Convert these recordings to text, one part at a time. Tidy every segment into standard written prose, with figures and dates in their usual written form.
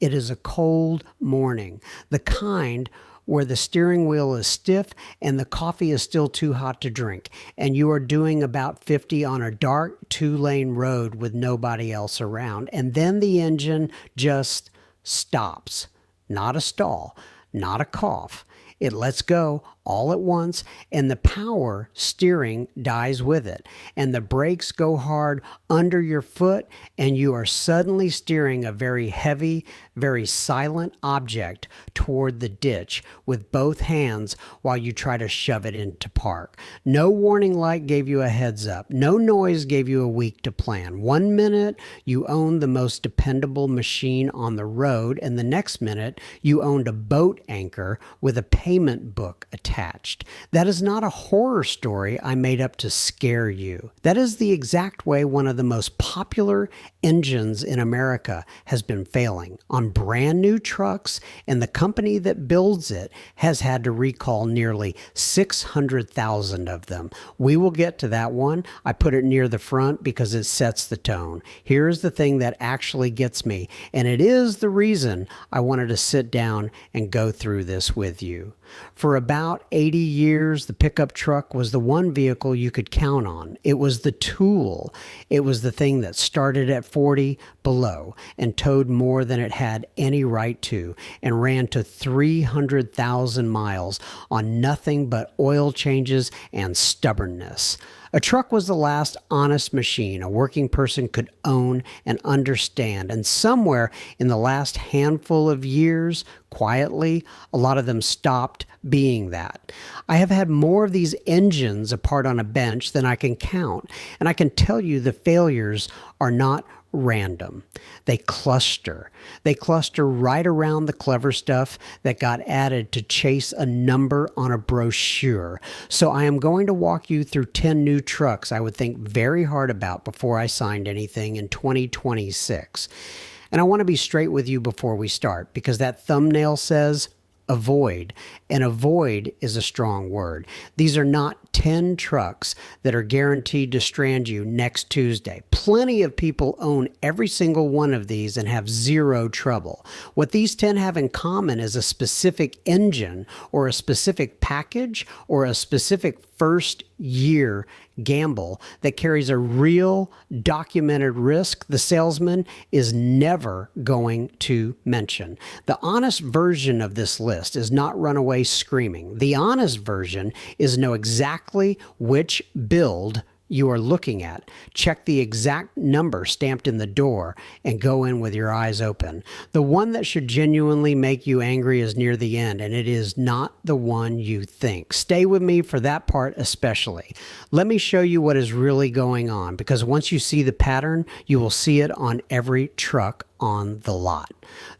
It is a cold morning, the kind where the steering wheel is stiff and the coffee is still too hot to drink, and you are doing about 50 on a dark two-lane road with nobody else around, and then the engine just stops. Not a stall, not a cough. It lets go all at once, and the power steering dies with it, and the brakes go hard under your foot, and you are suddenly steering a very heavy, very silent object toward the ditch with both hands while you try to shove it into park. No warning light gave you a heads up. No noise gave you a week to plan. 1 minute, you owned the most dependable machine on the road, and the next minute, you owned a boat anchor with a payment book attached. That is not a horror story I made up to scare you. That is the exact way one of the most popular engines in America has been failing on brand new trucks, and the company that builds it has had to recall nearly 600,000 of them. We will get to that one. I put it near the front because it sets the tone. Here's the thing that actually gets me, and it is the reason I wanted to sit down and go through this with you. For about 80 years, the pickup truck was the one vehicle you could count on. It was the tool. It was the thing that started at 40 below and towed more than it had any right to and ran to 300,000 miles on nothing but oil changes and stubbornness. A truck was the last honest machine a working person could own and understand, and somewhere in the last handful of years, quietly, a lot of them stopped being that. I have had more of these engines apart on a bench than I can count, and I can tell you the failures are not random. They cluster. They cluster right around the clever stuff that got added to chase a number on a brochure. So I am going to walk you through 10 new trucks I would think very hard about before I signed anything in 2026. And I want to be straight with you before we start, because that thumbnail says avoid, and avoid is a strong word. These are not 10 trucks that are guaranteed to strand you next Tuesday. Plenty of people own every single one of these and have zero trouble. What these 10 have in common is a specific engine or a specific package or a specific first year gamble that carries a real documented risk the salesman is never going to mention. The honest version of this list is not run away screaming. The honest version is know exactly which build you are looking at. Check the exact number stamped in the door and go in with your eyes open. The one that should genuinely make you angry is near the end, and it is not the one you think. Stay with me for that part especially. Let me show you what is really going on, because once you see the pattern, you will see it on every truck on the lot.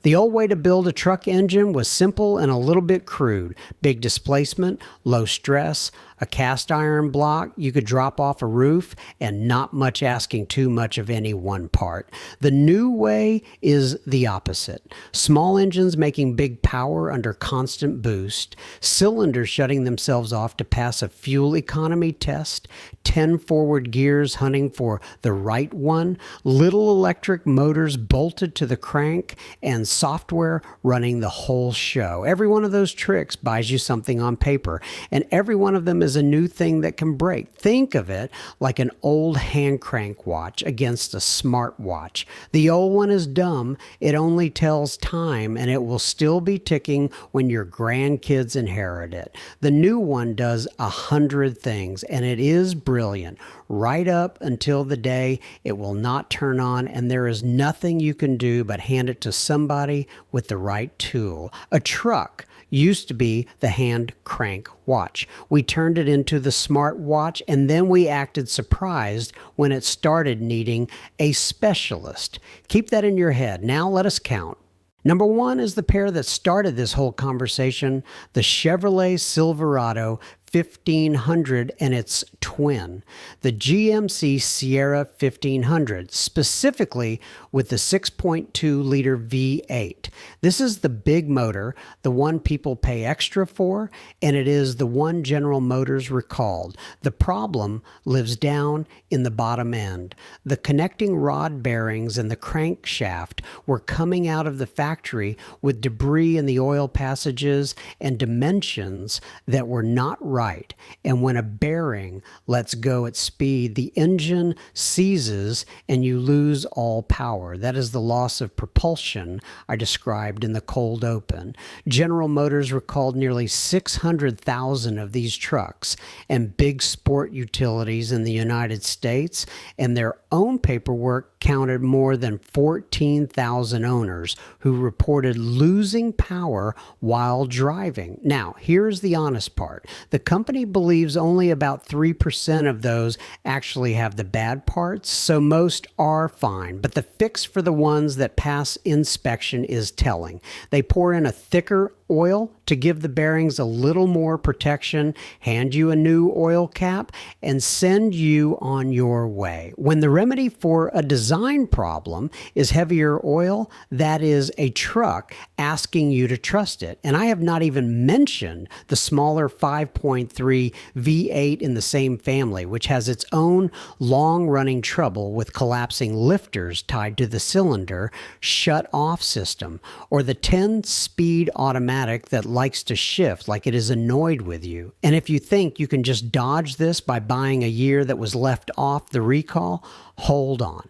The old way to build a truck engine was simple and a little bit crude. Big displacement, low stress, a cast iron block you could drop off a roof, and not much asking too much of any one part. The new way is the opposite. Small engines making big power under constant boost, cylinders shutting themselves off to pass a fuel economy test, 10 forward gears hunting for the right one, little electric motors bolted to the crank, and software running the whole show. Every one of those tricks buys you something on paper, and every one of them is a new thing that can break. Think of it like an old hand crank watch against a smart watch. The old one is dumb. It only tells time, and it will still be ticking when your grandkids inherit it. The new one does 100 things, and it is brilliant right up until the day it will not turn on, and there is nothing you can do but hand it to somebody with the right tool. A truck used to be the hand crank watch. We turned it into the smart watch, and then we acted surprised when it started needing a specialist. Keep that in your head. Now let us count. Number one is the pair that started this whole conversation, the Chevrolet Silverado 1500 and its twin, the GMC Sierra 1500, specifically with the 6.2-liter V8. This is the big motor, the one people pay extra for, and it is the one General Motors recalled. The problem lives down in the bottom end. The connecting rod bearings and the crankshaft were coming out of the factory with debris in the oil passages and dimensions that were not right. And when a bearing lets go at speed, the engine seizes and you lose all power. That is the loss of propulsion I described in the cold open. General Motors recalled nearly 600,000 of these trucks and big sport utilities in the United States, and their own paperwork counted more than 14,000 owners who reported losing power while driving. Now, here's the honest part. The company believes only about 3% of those actually have the bad parts, so most are fine. But the fix for the ones that pass inspection is telling. They pour in a thicker oil to give the bearings a little more protection, hand you a new oil cap, and send you on your way. When the remedy for a design problem is heavier oil, that is a truck asking you to trust it. And I have not even mentioned the smaller 5.3 V8 in the same family, which has its own long-running trouble with collapsing lifters tied to the cylinder shut-off system, or the 10-speed automatic that likes to shift like it is annoyed with you. And if you think you can just dodge this by buying a year that was left off the recall, hold on.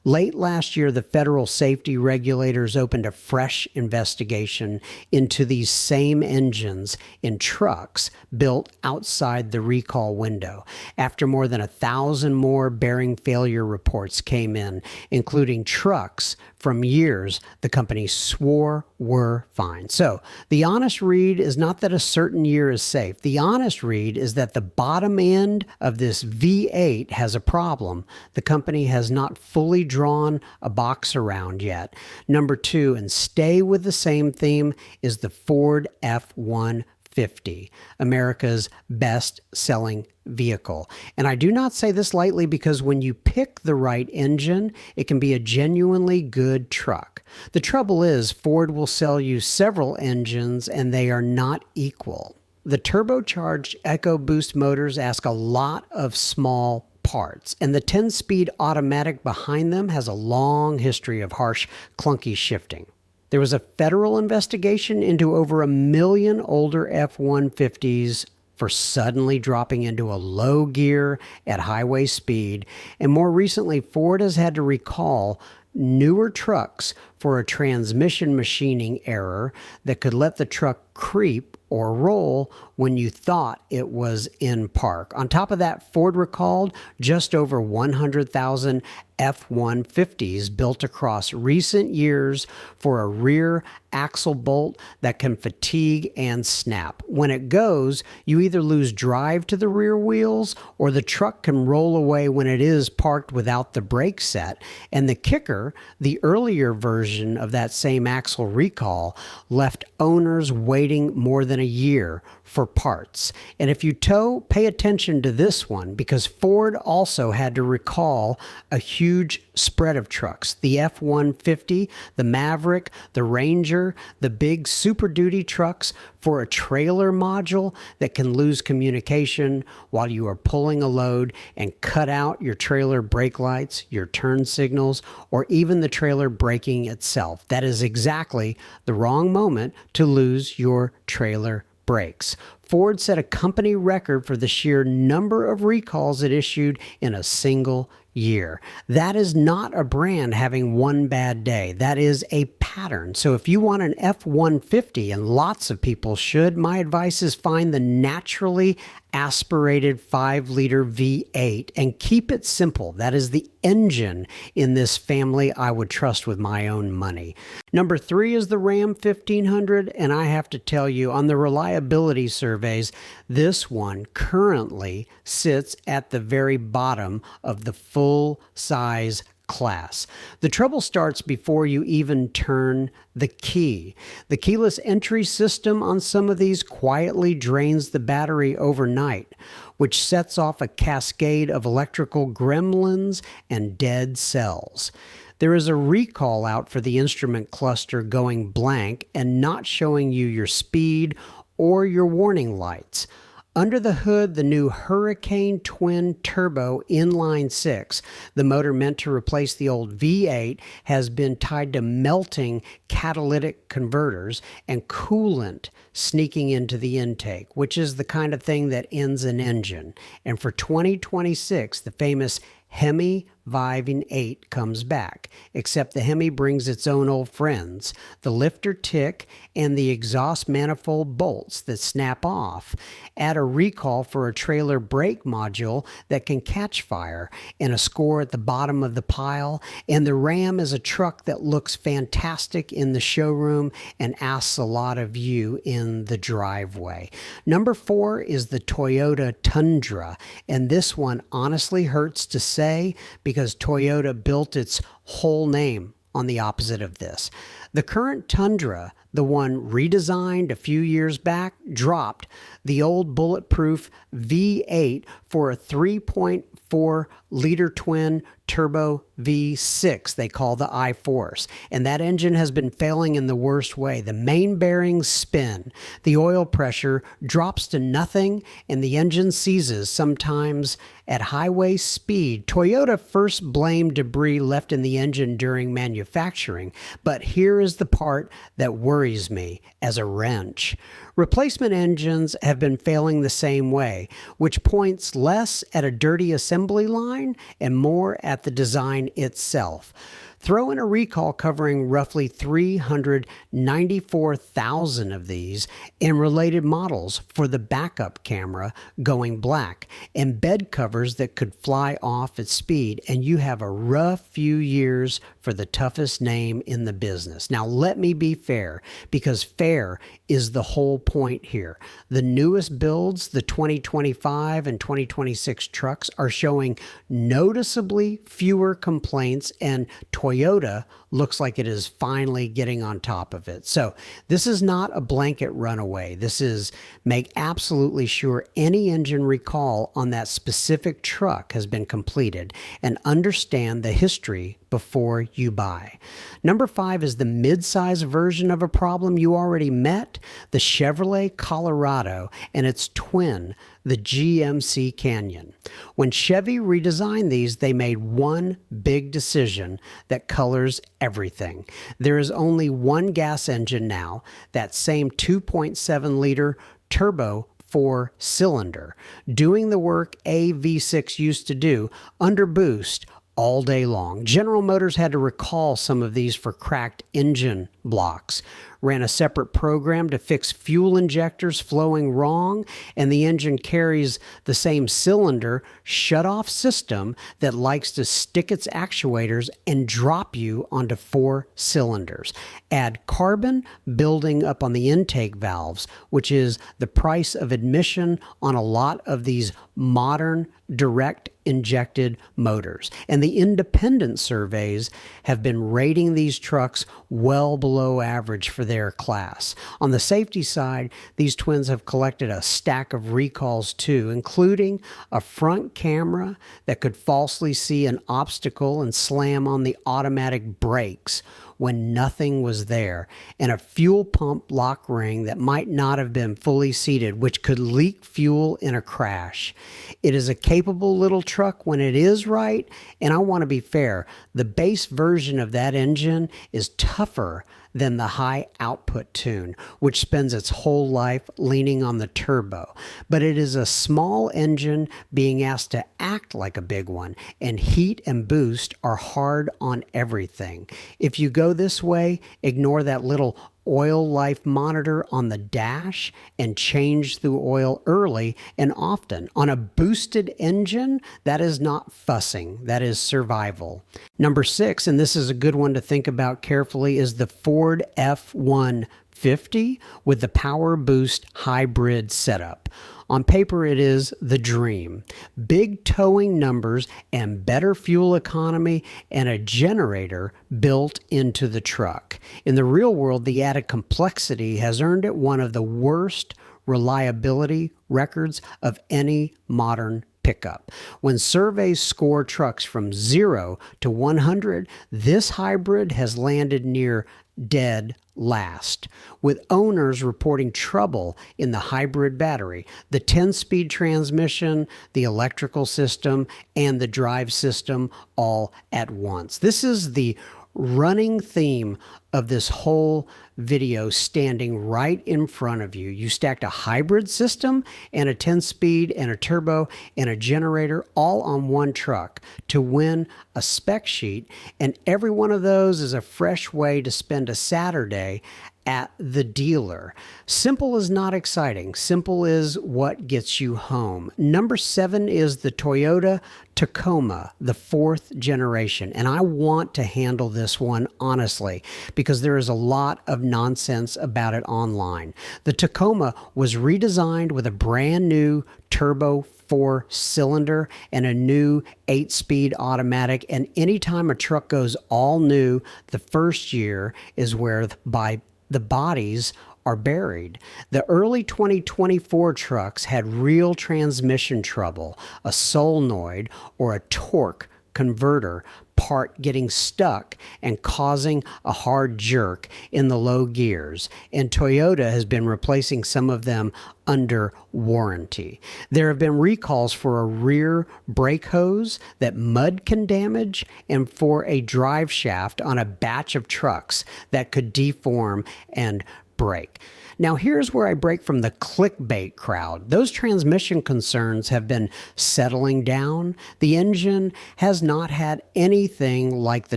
Late last year, the federal safety regulators opened a fresh investigation into these same engines in trucks built outside the recall window, after more than 1,000 more bearing failure reports came in, including trucks from years the company swore were fine. So the honest read is not that a certain year is safe. The honest read is that the bottom end of this V8 has a problem the company has not fully drawn a box around yet. Number two, and stay with the same theme, is the Ford F-150, America's best-selling vehicle. And I do not say this lightly, because when you pick the right engine, it can be a genuinely good truck. The trouble is, Ford will sell you several engines and they are not equal. The turbocharged EcoBoost motors ask a lot of small parts, and the 10-speed automatic behind them has a long history of harsh, clunky shifting. There was a federal investigation into over 1 million older F-150s for suddenly dropping into a low gear at highway speed, and more recently, Ford has had to recall newer trucks for a transmission machining error that could let the truck creep or roll when you thought it was in park. On top of that, Ford recalled just over 100,000 F-150s built across recent years for a rear axle bolt that can fatigue and snap. When it goes, you either lose drive to the rear wheels or the truck can roll away when it is parked without the brake set. And the kicker, the earlier version of that same axle recall left owners waiting more than a year for parts. And if you tow, pay attention to this one, because Ford also had to recall a huge spread of trucks. The F-150, the Maverick, the Ranger, the big Super Duty trucks for a trailer module that can lose communication while you are pulling a load and cut out your trailer brake lights, your turn signals, or even the trailer braking itself. That is exactly the wrong moment to lose your trailer brakes. Ford set a company record for the sheer number of recalls it issued in a single year. That is not a brand having one bad day. That is a pattern. So if you want an F-150, and lots of people should, my advice is find the naturally aspirated 5-liter V8 and keep it simple. That is the engine in this family I would trust with my own money. Number 3 is the Ram 1500, and I have to tell you, on the reliability surveys, this one currently sits at the very bottom of the full-size class. The trouble starts before you even turn the key. The keyless entry system on some of these quietly drains the battery overnight, which sets off a cascade of electrical gremlins and dead cells. There is a recall out for the instrument cluster going blank and not showing you your speed or your warning lights. Under the hood, the new Hurricane Twin Turbo Inline 6, the motor meant to replace the old V8, has been tied to melting catalytic converters and coolant sneaking into the intake, which is the kind of thing that ends an engine. And for 2026, the famous Hemi Viving 8 comes back, except the Hemi brings its own old friends, the lifter tick and the exhaust manifold bolts that snap off. Add a recall for a trailer brake module that can catch fire and a score at the bottom of the pile, and the Ram is a truck that looks fantastic in the showroom and asks a lot of you in the driveway. Number 4 is the Toyota Tundra, and this one honestly hurts to say because Toyota built its whole name on the opposite of this. The current Tundra, the one redesigned a few years back, dropped the old bulletproof V8 for a 3.4-liter twin turbo V6 they call the I-Force, and that engine has been failing in the worst way. The main bearings spin, the oil pressure drops to nothing, and the engine seizes, sometimes at highway speed. Toyota first blamed debris left in the engine during manufacturing, but here is the part that worries me as a wrench. Replacement engines have been failing the same way, which points less at a dirty assembly line and more at the design itself. Throw in a recall covering roughly 394,000 of these and related models for the backup camera going black and bed covers that could fly off at speed, and you have a rough few years for the toughest name in the business. Now, let me be fair, because fair is the whole point here. The newest builds, the 2025 and 2026 trucks, are showing noticeably fewer complaints, and Toyota looks like it is finally getting on top of it. So this is not a blanket runaway. This is make absolutely sure any engine recall on that specific truck has been completed and understand the history before you buy. Number 5 is the mid-size version of a problem you already met, the Chevrolet Colorado and its twin, the GMC Canyon. When Chevy redesigned these, they made one big decision that colors everything. There is only one gas engine now, that same 2.7-liter turbo 4-cylinder, doing the work a V6 used to do under boost all day long. General Motors had to recall some of these for cracked engine blocks, ran a separate program to fix fuel injectors flowing wrong, and the engine carries the same cylinder shut-off system that likes to stick its actuators and drop you onto 4 cylinders. Add carbon building up on the intake valves, which is the price of admission on a lot of these modern direct injected motors. And the independent surveys have been rating these trucks well below average for their class. On the safety side, these twins have collected a stack of recalls too, including a front camera that could falsely see an obstacle and slam on the automatic brakes when nothing was there, and a fuel pump lock ring that might not have been fully seated, which could leak fuel in a crash. It is a capable little truck when it is right, and I want to be fair, the base version of that engine is tougher than the high output tune, which spends its whole life leaning on the turbo. But it is a small engine being asked to act like a big one, and heat and boost are hard on everything. If you go this way, ignore that little oil life monitor on the dash and change the oil early and often. On a boosted engine, that is not fussing, that is survival. Number 6, and this is a good one to think about carefully, is the Ford F-150 F-150 with the PowerBoost hybrid setup. On paper, it is the dream. Big towing numbers and better fuel economy and a generator built into the truck. In the real world, the added complexity has earned it one of the worst reliability records of any modern pickup. When surveys score trucks from 0 to 100, this hybrid has landed near dead last, with owners reporting trouble in the hybrid battery, the 10-speed transmission, the electrical system, and the drive system all at once. This is the running theme of this whole video standing right in front of you. You stacked a hybrid system and a 10-speed and a turbo and a generator all on one truck to win a spec sheet, and every one of those is a fresh way to spend a Saturday at the dealer. Simple is not exciting. Simple is what gets you home. Number 7 is the Toyota Tacoma, the 4th generation. And I want to handle this one honestly because there is a lot of nonsense about it online. The Tacoma was redesigned with a brand new turbo 4-cylinder and a new 8-speed automatic. And anytime a truck goes all new, the first year is where the bodies are buried. The early 2024 trucks had real transmission trouble, a solenoid or a torque converter part getting stuck and causing a hard jerk in the low gears, and Toyota has been replacing some of them under warranty. There have been recalls for a rear brake hose that mud can damage and for a drive shaft on a batch of trucks that could deform and break. Now, here's where I break from the clickbait crowd. Those transmission concerns have been settling down. The engine has not had anything like the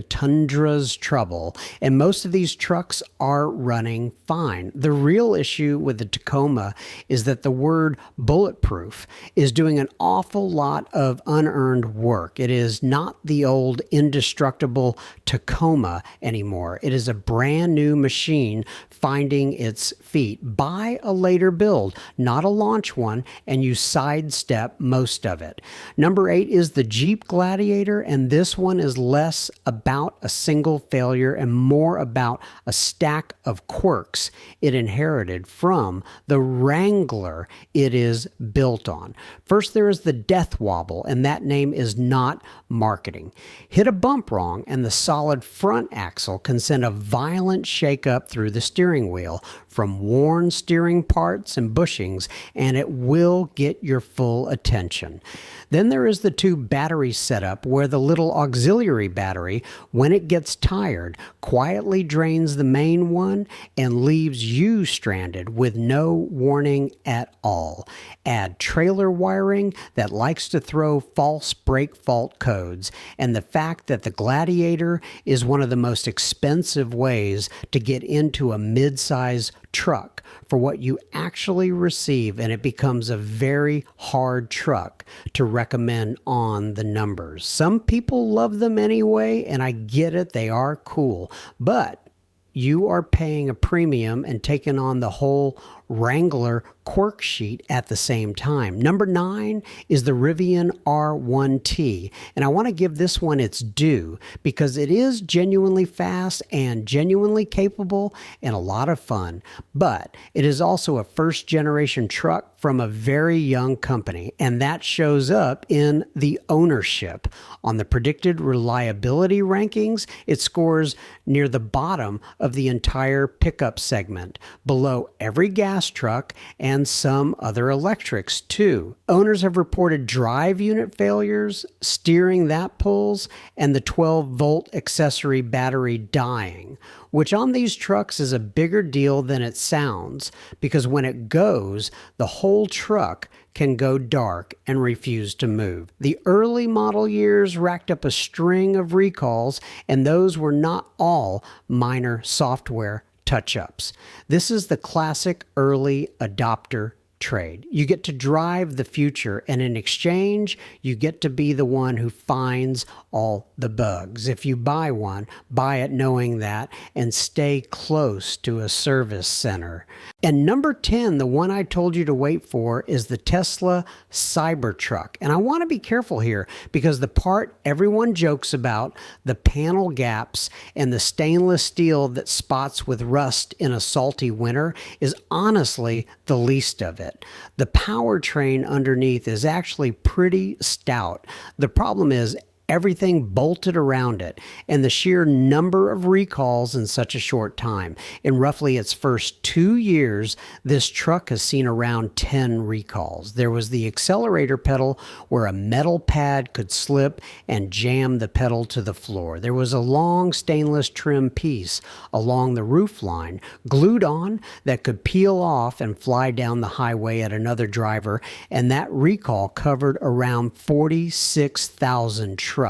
Tundra's trouble, and most of these trucks are running fine. The real issue with the Tacoma is that the word bulletproof is doing an awful lot of unearned work. It is not the old indestructible Tacoma anymore. It is a brand new machine finding its feet. Buy a later build, not a launch one, and you sidestep most of it. Number 8 is the Jeep Gladiator, and this one is less about a single failure and more about a stack of quirks it inherited from the Wrangler it is built on. First, there is the death wobble, and that name is not marketing. Hit a bump wrong, and the solid front axle can send a violent shake-up through the steering wheel from worn steering parts and bushings, and it will get your full attention. Then there is the 2 battery setup where the little auxiliary battery, when it gets tired, quietly drains the main one and leaves you stranded with no warning at all. Add trailer wiring that likes to throw false brake fault codes, and the fact that the Gladiator is one of the most expensive ways to get into a mid-size truck for what you actually receive, and it becomes a very hard truck to recommend on the numbers. Some people love them anyway, and I get it, they are cool, but you are paying a premium and taking on the whole Wrangler quirk sheet at the same time. Number 9 is the Rivian R1T, and I want to give this one its due because it is genuinely fast and genuinely capable and a lot of fun, but it is also a first-generation truck from a very young company, and that shows up in the ownership. On the predicted reliability rankings, it scores near the bottom of the entire pickup segment, below every gas truck and some other electrics too. Owners have reported drive unit failures, steering that pulls, and the 12-volt accessory battery dying, which on these trucks is a bigger deal than it sounds because when it goes, the whole truck can go dark and refuse to move. The early model years racked up a string of recalls, and those were not all minor software touch-ups. This is the classic early adopter trade. You get to drive the future, and in exchange, you get to be the one who finds all the bugs. If you buy one, buy it knowing that, and stay close to a service center. And number 10, the one I told you to wait for, is the Tesla Cybertruck. And I want to be careful here because the part everyone jokes about, the panel gaps and the stainless steel that spots with rust in a salty winter, is honestly the least of it. The powertrain underneath is actually pretty stout. The problem is everything bolted around it, and the sheer number of recalls in such a short time. In roughly its first 2 years, this truck has seen around 10 recalls. There was the accelerator pedal where a metal pad could slip and jam the pedal to the floor. There was a long stainless trim piece along the roof line glued on that could peel off and fly down the highway at another driver, and that recall covered around 46,000 trucks.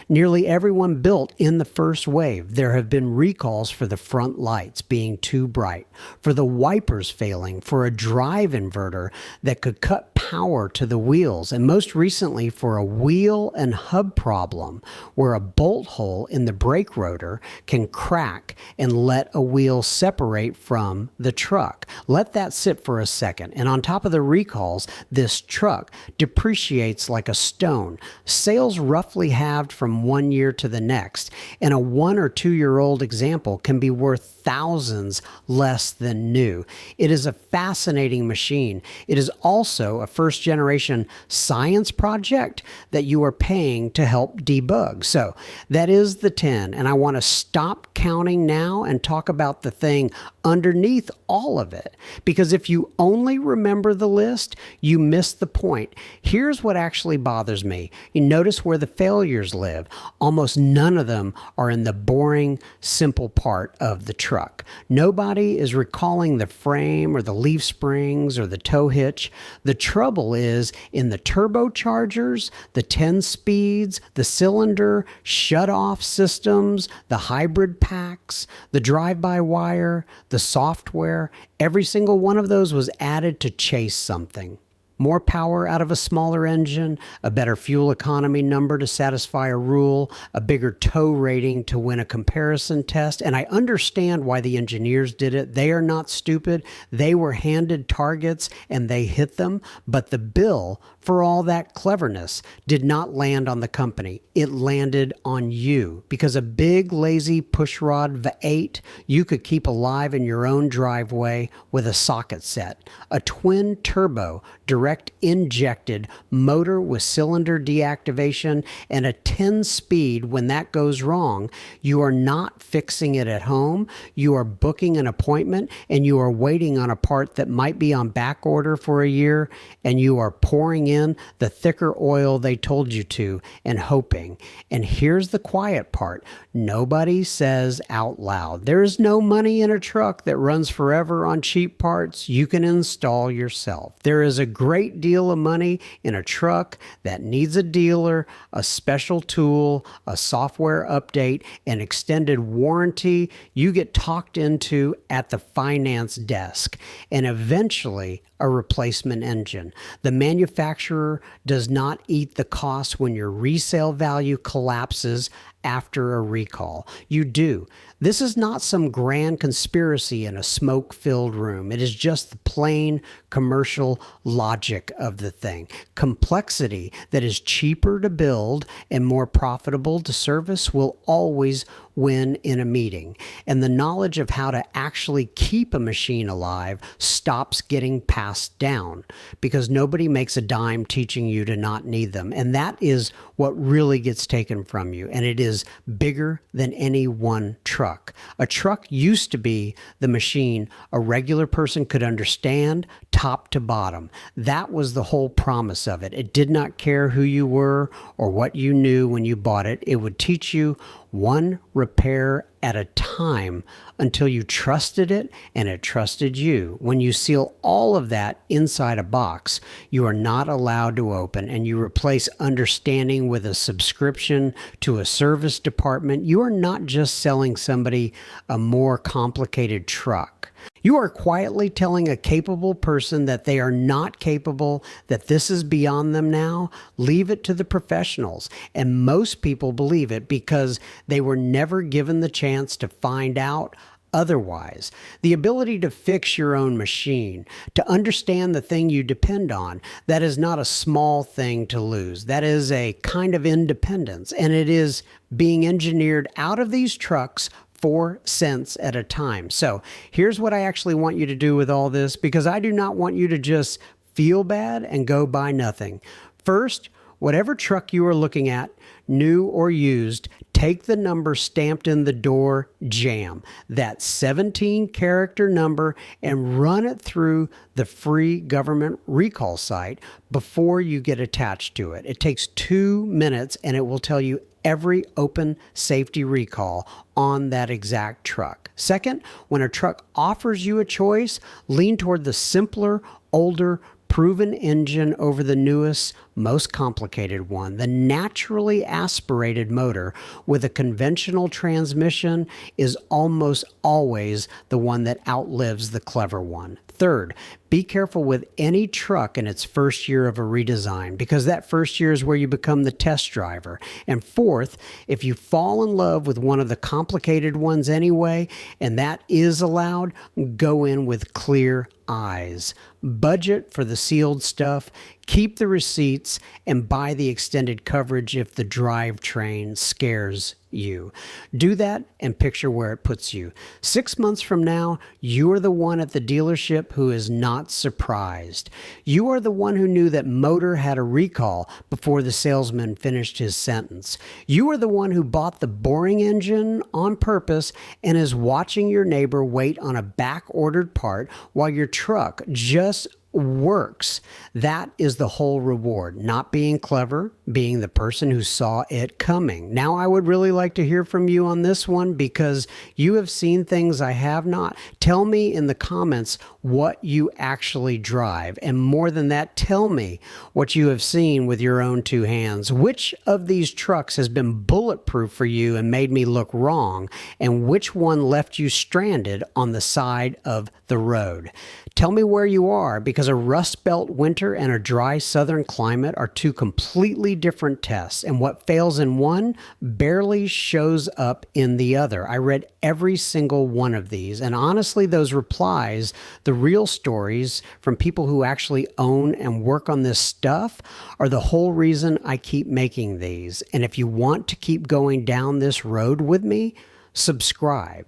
Nearly everyone built in the first wave. There have been recalls for the front lights being too bright, for the wipers failing, for a drive inverter that could cut power to the wheels, and most recently for a wheel and hub problem where a bolt hole in the brake rotor can crack and let a wheel separate from the truck. Let that sit for a second. And on top of the recalls, this truck depreciates like a stone. Sales roughly halved from 1 year to the next, and a 1 or 2 year old example can be worth thousands less than new. It is a fascinating machine. It is also a first generation science project that you are paying to help debug. So that is the 10, and I want to stop counting now and talk about the thing underneath all of it, because if you only remember the list, you miss the point. Here's what actually bothers me. You notice where the failures live. Almost none of them are in the boring, simple part of the truck. Nobody is recalling the frame or the leaf springs or the tow hitch. The trouble is in the turbochargers, the 10 speeds, the cylinder, shut-off systems, the hybrid packs, the drive-by-wire, the software. Every single one of those was added to chase something. More power out of a smaller engine, a better fuel economy number to satisfy a rule, a bigger tow rating to win a comparison test. And I understand why the engineers did it. They are not stupid. They were handed targets and they hit them. But the bill for all that cleverness did not land on the company. It landed on you, because a big, lazy pushrod V8 you could keep alive in your own driveway with a socket set. A twin turbo direct injected motor with cylinder deactivation and a 10 speed. When that goes wrong, you are not fixing it at home. You are booking an appointment and you are waiting on a part that might be on back order for a year, and you are pouring in the thicker oil they told you to and hoping. And here's the quiet part. Nobody says out loud. There is no money in a truck that runs forever on cheap parts you can install yourself. There is a great deal of money in a truck that needs a dealer, a special tool, a software update, an extended warranty you get talked into at the finance desk, and eventually a replacement engine. The manufacturer does not eat the cost when your resale value collapses after a recall. You do. This is not some grand conspiracy in a smoke-filled room. It is just the plain commercial logic of the thing. Complexity that is cheaper to build and more profitable to service will always win in a meeting. And the knowledge of how to actually keep a machine alive stops getting passed down, because nobody makes a dime teaching you to not need them. And that is what really gets taken from you. And it is bigger than any one truck. A truck used to be the machine a regular person could understand top to bottom. That was the whole promise of it. It did not care who you were or what you knew when you bought it. It would teach you one repair at a time until you trusted it and it trusted you. When you seal all of that inside a box, you are not allowed to open, and you replace understanding with a subscription to a service department. You are not just selling somebody a more complicated truck. You are quietly telling a capable person that they are not capable, that this is beyond them now. Leave it to the professionals. And most people believe it because they were never given the chance to find out otherwise. The ability to fix your own machine, to understand the thing you depend on, that is not a small thing to lose. That is a kind of independence, and it is being engineered out of these trucks 4 cents at a time. So here's what I actually want you to do with all this, because I do not want you to just feel bad and go buy nothing. First, whatever truck you are looking at, new or used, take the number stamped in the door JAM, that 17-character number, and run it through the free government recall site before you get attached to it. It takes 2 minutes, and it will tell you every open safety recall on that exact truck. Second, when a truck offers you a choice, lean toward the simpler, older, proven engine over the newest, most complicated one. The naturally aspirated motor with a conventional transmission is almost always the one that outlives the clever one. Third, be careful with any truck in its first year of a redesign, because that first year is where you become the test driver. And fourth, if you fall in love with one of the complicated ones anyway, and that is allowed, go in with clear eyes. Budget for the sealed stuff, keep the receipts, and buy the extended coverage if the drivetrain scares you. Do that and picture where it puts you. 6 months from now, you are the one at the dealership who is not surprised. You are the one who knew that motor had a recall before the salesman finished his sentence. You are the one who bought the boring engine on purpose and is watching your neighbor wait on a back-ordered part while your truck just works. That is the whole reward. Not being clever, being the person who saw it coming. Now, I would really like to hear from you on this one, because you have seen things I have not. Tell me in the comments what you actually drive. And more than that, tell me what you have seen with your own 2 hands. Which of these trucks has been bulletproof for you and made me look wrong? And which one left you stranded on the side of the road? Tell me where you are, because a Rust Belt winter and a dry southern climate are 2 completely different tests, and what fails in one barely shows up in the other. I read every single one of these, and honestly, those replies, the real stories from people who actually own and work on this stuff, are the whole reason I keep making these. And if you want to keep going down this road with me, subscribe,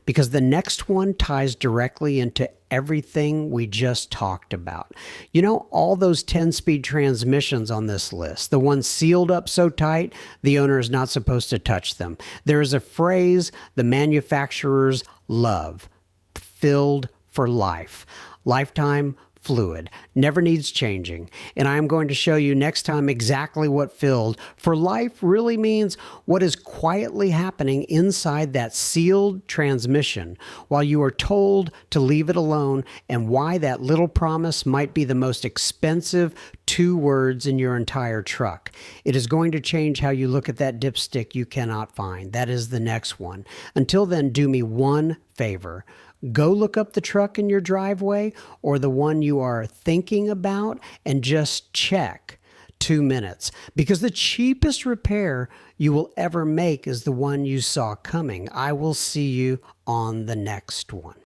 because the next one ties directly into everything we just talked about. You know, all those 10-speed transmissions on this list, the ones sealed up so tight, the owner is not supposed to touch them. There is a phrase the manufacturers love: filled for life. Lifetime fluid, never needs changing. And I am going to show you next time exactly what filled for life really means, what is quietly happening inside that sealed transmission while you are told to leave it alone, and why that little promise might be the most expensive 2 words in your entire truck. It is going to change how you look at that dipstick you cannot find. That is the next one. Until then, do me one favor. Go look up the truck in your driveway or the one you are thinking about and just check 2 minutes, because the cheapest repair you will ever make is the one you saw coming. I will see you on the next one.